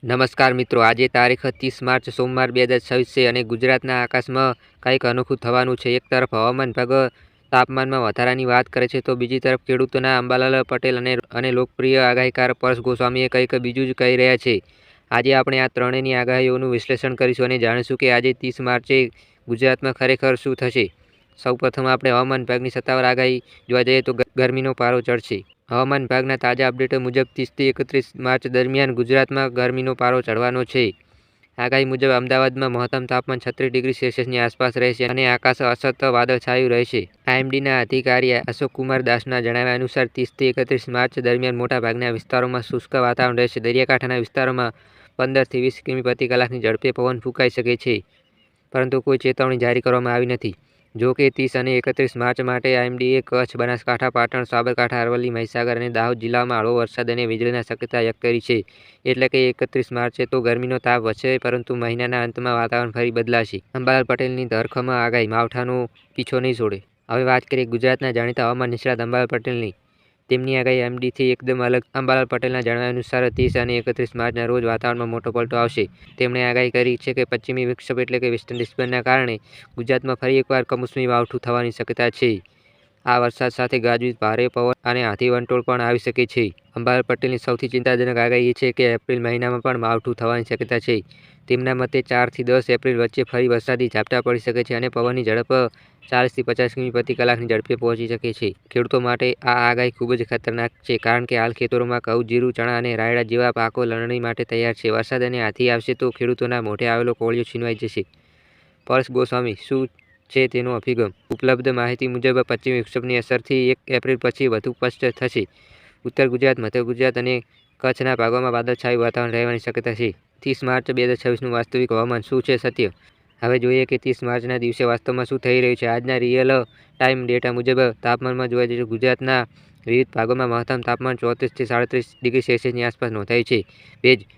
નમસ્કાર મિત્રો, આજે તારીખ 30 માર્ચ સોમવાર 2026 છે અને ગુજરાતના આકાશમાં કંઈક અનોખું થવાનું છે. એક તરફ હવામાન વિભાગ તાપમાનમાં વધારાની વાત કરે છે તો બીજી તરફ ખેડૂતોના અંબાલાલ પટેલ અને લોકપ્રિય આગાહીકાર પરેશ ગોસ્વામીએ કંઈક બીજું જ કહી રહ્યા છે. આજે આપણે આ ત્રણેયની આગાહીઓનું વિશ્લેષણ કરીશું અને જાણીશું કે આજે 30 માર્ચે ગુજરાતમાં ખરેખર શું થશે. સૌપ્રથમ આપણે હવામાન વિભાગની સત્તાવાર આગાહી જોવા જઈએ તો ગરમીનો પારો ચડશે. હવામાન વિભાગના તાજા અપડેટો મુજબ 30 થી 31 માર્ચ દરમિયાન ગુજરાતમાં ગરમીનો પારો ચડવાનો છે. આગાહી મુજબ અમદાવાદમાં મહત્તમ તાપમાન 36 ડિગ્રી સેલ્સિયસની આસપાસ રહેશે અને આકાશ અસત વાદળછાયું રહેશે. આઈએમડીના અધિકારી અશોક કુમાર દાસના જણાવ્યા અનુસાર 30 થી 31 માર્ચ દરમિયાન મોટાભાગના વિસ્તારોમાં શુષ્ક વાતાવરણ રહેશે. દરિયાકાંઠાના વિસ્તારોમાં 15 થી 20 કિમી પ્રતિ કલાકની ઝડપે પવન ફૂંકાઈ શકે છે, પરંતુ કોઈ ચેતવણી જારી કરવામાં આવી નથી. જો કે 30 અને 31 માર્ચ માટે આઈએમડીએ કચ્છ, બનાસકાંઠા, પાટણ, સાબરકાંઠા, અરવલ્લી, મહીસાગર અને દાહોદ જિલ્લામાં હળવો વરસાદ અને વીજળીની શક્યતા વ્યક્ત કરી છે. એટલે કે 31 માર્ચે તો ગરમીનો તાપ વધશે, પરંતુ મહિનાના અંતમાં વાતાવરણ ફરી બદલાશે. અંબાલાલ પટેલની ધરખમ આગાહી માવઠાનો પીછો નહીં છોડે. હવે વાત કરીએ ગુજરાતના જાણીતા હવામાન નિષ્ણાત અંબાલાલ પટેલની. તેમની આગાહી આઈએમડીથી એકદમ અલગ. અંબાલાલ પટેલના જણાવ્યા અનુસાર 30 અને 31 માર્ચના રોજ વાતાવરણમાં મોટો પલટો આવશે. તેમણે આગાહી કરી છે કે પશ્ચિમી વિક્ષોભ એટલે કે વેસ્ટર્ન ડિસ્ટર્બન્સના કારણે ગુજરાતમાં ફરી એકવાર કમોસમી માવઠું થવાની શક્યતા છે. આ વરસાદ સાથે ગાજવીજ, ભારે પવન અને આંધી વંટોળ પણ આવી શકે છે. અંબાલાલ પટેલની સૌથી ચિંતાજનક આગાહી એ છે કે એપ્રિલ મહિનામાં પણ માવઠું થવાની શક્યતા છે. તેમના મતે 4 થી 10 એપ્રિલ વચ્ચે ફરી વરસાદી ઝાપટા પડી શકે છે અને પવનની ઝડપ 40 થી 50 કિમી પ્રતિ કલાકની ઝડપે પહોંચી શકે છે. ખેડૂતો માટે આ આગાહી ખૂબ જ ખતરનાક છે, કારણ કે હાલ ખેતરોમાં ઘઉં, જીરું, ચણા અને રાયડા જેવા પાકો લણણી માટે તૈયાર છે. વરસાદ અને આંધી આવશે તો ખેડૂતોના મોઢે આવેલો કોળિયો છીનવાઈ જશે. પરેશ ગોસ્વામી શું છે તેનો અભિગમ? ઉપલબ્ધ માહિતી મુજબ પશ્ચિમી વિક્ષોભની અસરથી 1 એપ્રિલ પછી વધુ સ્પષ્ટ થશે. ઉત્તર ગુજરાત, મધ્ય ગુજરાત અને કચ્છના ભાગોમાં વાદળછાયું વાતાવરણ રહેવાની શક્યતા છે. 30 માર્ચ 2026નું વાસ્તવિક હવામાન શું છે સત્ય? હવે જોઈએ કે 30 માર્ચના દિવસે વાસ્તવમાં શું થઈ રહ્યું છે. આજના રિયલ ટાઈમ ડેટા મુજબ તાપમાનમાં જોવા જઈએ તો ગુજરાતના વિવિધ ભાગોમાં મહત્તમ તાપમાન 34 થી 37 ડિગ્રી સેલ્સિયસની આસપાસ નોંધાયું છે.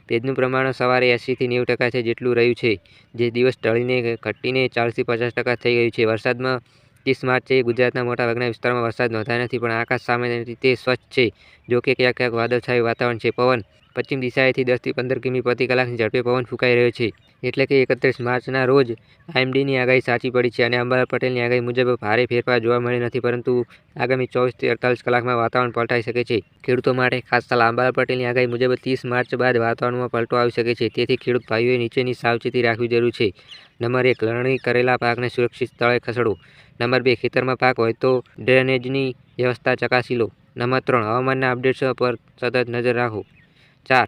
ભેજનું પ્રમાણ સવારે 80 થી 90% છે જેટલું રહ્યું છે, જે દિવસ ઢળીને ઘટીને 40 થી 50% થઈ ગયું છે. વરસાદમાં 30 માર્ચે ગુજરાતના મોટાભાગના વિસ્તારોમાં વરસાદ નોંધાયો નથી, પણ આકાશ સામાન્ય રીતે સ્વચ્છ છે. જો કે ક્યાંક ક્યાંક વાદળછાયું વાતાવરણ છે. પવન પશ્ચિમ દિશાએથી 10 થી 15 કિમી પ્રતિ કલાકની ઝડપે પવન ફૂંકાઈ રહ્યો છે. એટલે કે 31 માર્ચના રોજ આઈએમડીની આગાહી સાચી પડી છે અને અંબાલાલ પટેલની આગાહી મુજબ ભારે ફેરફાર જોવા મળ્યો નથી, પરંતુ આગામી 24 થી 48 કલાકમાં વાતાવરણ પલટાઈ શકે છે. ખેડૂતો માટે ખાસ સલાહ. અંબાલાલ પટેલની આગાહી મુજબ 30 માર્ચ બાદ વાતાવરણમાં પલટો આવી શકે છે. તેથી ખેડૂત ભાઈઓએ નીચેની સાવચેતી રાખવી જરૂર છે. નંબર 1, લણણી કરેલા પાકને સુરક્ષિત સ્થળે ખસેડો. નંબર 2, ખેતરમાં પાક હોય તો ડ્રેનેજની વ્યવસ્થા ચકાસી લો. નંબર 3, હવામાનના અપડેટ્સ પર સતત નજર રાખો. 4,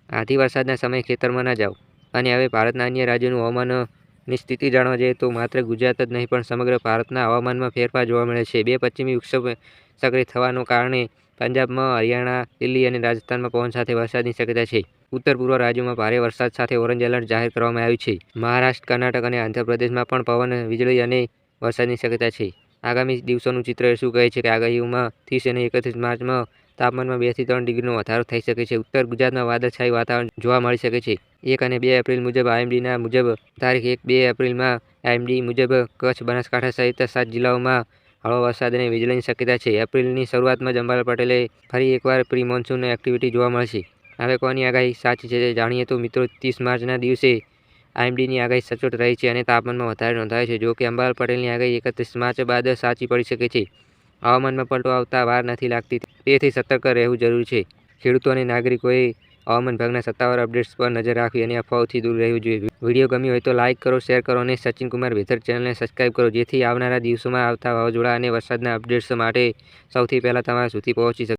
આંધી વરસાદના સમયે ખેતરમાં ન જાઓ. અને હવે ભારતના અન્ય રાજ્યોનું હવામાનની સ્થિતિ જાણવા જઈએ તો માત્ર ગુજરાત જ નહીં પણ સમગ્ર ભારતના હવામાનમાં ફેરફાર જોવા મળે છે. 2 પશ્ચિમી વિક્ષોભ સક્રિય થવાને કારણે પંજાબમાં, હરિયાણા, દિલ્હી અને રાજસ્થાનમાં પવન સાથે વરસાદની શક્યતા છે. ઉત્તર-પૂર્વ રાજ્યોમાં ભારે વરસાદ સાથે ઓરેન્જ એલર્ટ જાહેર કરવામાં આવ્યું છે. મહારાષ્ટ્ર, કર્ણાટક અને આંધ્રપ્રદેશમાં પણ પવન, વીજળી અને વરસાદની શક્યતા છે. આગામી દિવસોનું ચિત્ર શું કહે છે કે આગાહીઓમાં 30 અને 31 માર્ચમાં તાપમાનમાં 2 થી 3 ડિગ્રીનો વધારો થઈ શકે છે. ઉત્તર ગુજરાતમાં વાદળછાયું વાતાવરણ જોવા મળી શકે છે. 1 અને 2 એપ્રિલ મુજબ આઈએમડીના મુજબ તારીખ 1-2 એપ્રિલમાં આઈએમડી મુજબ કચ્છ, બનાસકાંઠા સહિત 7 જિલ્લાઓમાં હળવો વરસાદ અને વીજળીની શક્યતા છે. એપ્રિલની શરૂઆતમાં જ અંબાલાલ પટેલે ફરી એકવાર પ્રી મોન્સૂન એક્ટિવિટી જોવા મળશે. હવે કોની આગાહી સાચી છે તે જાણીએ તો મિત્રો, 30 માર્ચના દિવસે આઈએમડીની આગાહી સચોટ રહી છે અને તાપમાનમાં વધારો નોંધાયો છે. જો કે અંબાલાલ પટેલની આગાહી 31 માર્ચ બાદ સાચી પડી શકે છે. હવામાનમાં પલટો આવતા વાર નથી લાગતી, તેથી સતર્ક રહેવું જરૂરી છે. ખેડૂતો અને નાગરિકોએ હવામાન વિભાગના સત્તાવાર અપડેટ્સ પર નજર રાખવી અને અફવાઓથી દૂર રહેવું જોઈએ. વિડીયો ગમ્યો હોય તો લાઇક કરો, શેર કરો અને સચિન કુમાર વેધર ચેનલને સબસ્ક્રાઇબ કરો, જેથી આવનારા દિવસોમાં આવતા વાવાઝોડા અને વરસાદના અપડેટ્સ માટે સૌથી પહેલા તમારા સુધી પહોંચી શકે.